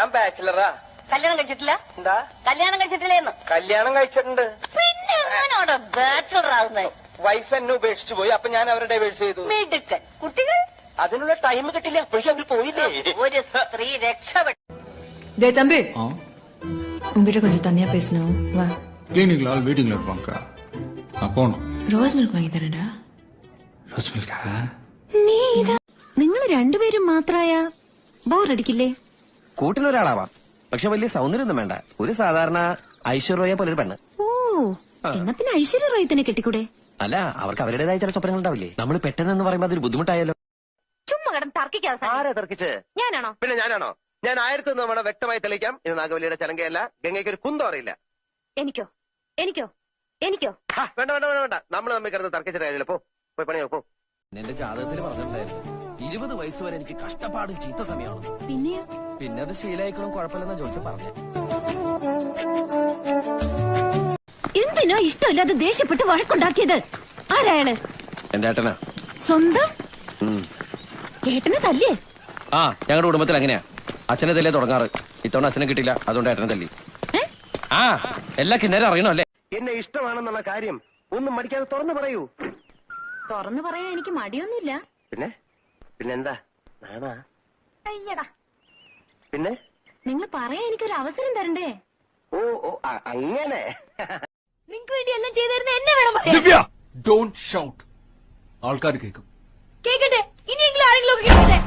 ഞാൻ ബാച്ചിലറാ. കല്യാണം കഴിച്ചിട്ടില്ല? എന്താ കല്യാണം കഴിച്ചിട്ടില്ലേന്ന്? കല്യാണം കഴിച്ചിട്ടുണ്ട്. പിന്നെ എങ്ങനെയാണോ ബാച്ചിലർ ആകുന്നത്? വൈഫ് എന്നെ ഉപേക്ഷിച്ചു പോയി. അപ്പൊ ഞാൻ അവരെ ഡൈവേഴ്സ് ചെയ്തു. മിടുക്കൻ. കുട്ടികൾ? അതിനുള്ള ടൈം കിട്ടില്ല. അപ്പോഴേക്കും അവർ പോയില്ലേ. ഒരു സ്ത്രീ രക്ഷപ്പെട്ടു. தம்பி உங்ககிட்ட கொஞ்சம் தனியா பேசணும். வா. கிளினிக்ல ஆள் வெயிட்டிங்ல இருப்பாங்க. நான் போகணும். ரோஸ் மில்க் வாங்கி தரேன்டா. ரோஸ் மில்கா? നിങ്ങൾ രണ്ടുപേരും മാത്രായ ബോറടിക്കില്ലേ? കൂട്ടിനൊരാളാവാം, പക്ഷെ വലിയ സൗന്ദര്യമൊന്നും വേണ്ട. ഒരു സാധാരണ ഐശ്വര്യ പോലൊരു പെണ്ണ്. ഓ, എന്നാ പിന്നെ ഐശ്വര്യ റോയ് തന്നെ കെട്ടിക്കൂടെ? അല്ല, അവർക്ക് അവരുടേതായ ചില സ്വപ്നങ്ങൾ ഉണ്ടാവില്ലേ? നമ്മൾ പെട്ടെന്ന് പറയുമ്പോ അതൊരു ബുദ്ധിമുട്ടായാലോ. ചുമ്മാ കിടന്ന് തർക്കിക്കാതെ. ആരാ തർക്കിച്ച്? ഞാനാണോ? പിന്നെ ഞാനാണോ? ഞാൻ 1001 തവണ വ്യക്തമായി തെളിയിക്കാം. ഇത് നാഗവല്ലിയുടെ ചലങ്കയല്ല. ഗംഗയ്ക്ക് ഒരു കുന്തം അറിയില്ല. എനിക്കോ എനിക്കോ എനിക്കോ? വേണ്ട വേണ്ട വേണ്ട വേണ്ട. നമ്മൾ തമ്മിൽ കിടന്ന് തർക്കിച്ചിട്ട് കാര്യമില്ല. പോയി പണിയോ പോ. എന്റെ ജാതകത്തിൽ പറഞ്ഞിട്ടുണ്ടായിരുന്നു 20 വയസ്സ് വരെ എനിക്ക് കഷ്ടപ്പാടും ചീത്ത സമയമാണ്. പിന്നെ അത് ശീലായിക്കണം, കുഴപ്പമില്ലെന്നാ ജോത്സ്യം പറഞ്ഞു. എന്തിനാ ഇഷ്ടമില്ലാതെ ദേഷ്യപ്പെട്ട് വഴക്കുണ്ടാക്കിയത്? ആരായാള്? എന്റെ ഏട്ടനാ. സ്വന്തം ഏട്ടനെ തല്ലേ? ആ, ഞങ്ങളുടെ കുടുംബത്തിൽ അങ്ങനെയാ. അച്ഛനെ തല്ലേ തുടങ്ങാറ്. ഇത്തവണ അച്ഛനെ കിട്ടില്ല, അതുകൊണ്ട് ഏട്ടനെ തല്ലി. ആ, എല്ലാ കിന്നേരം അറിയണോ അല്ലേ? എന്നെ ഇഷ്ടമാണെന്നുള്ള കാര്യം ഒന്നും മടിക്കാതെ തുറന്നു പറയൂ. തുറന്നു പറയാൻ എനിക്ക് മടിയൊന്നുമില്ല. പിന്നെന്താ നാണാ? അയ്യടാ, പിന്നെ നിങ്ങൾ പറയാൻ എനിക്കൊരു അവസരം തരണ്ടേ? ഓ അങ്ങനെ നിങ്ങൾക്ക് വേണ്ടി എല്ലാം ചെയ്തിരുന്ന എന്നെ വേണം പറയാൻ. ദിവ്യ, ഡോണ്ട് ഷൗട്ട്. ആൾക്കാർ കേൾക്കും. കേക്കട്ടെ, ഇനിയെങ്കിലും ആരെങ്കിലും ഒക്കെ കേക്കട്ടെ.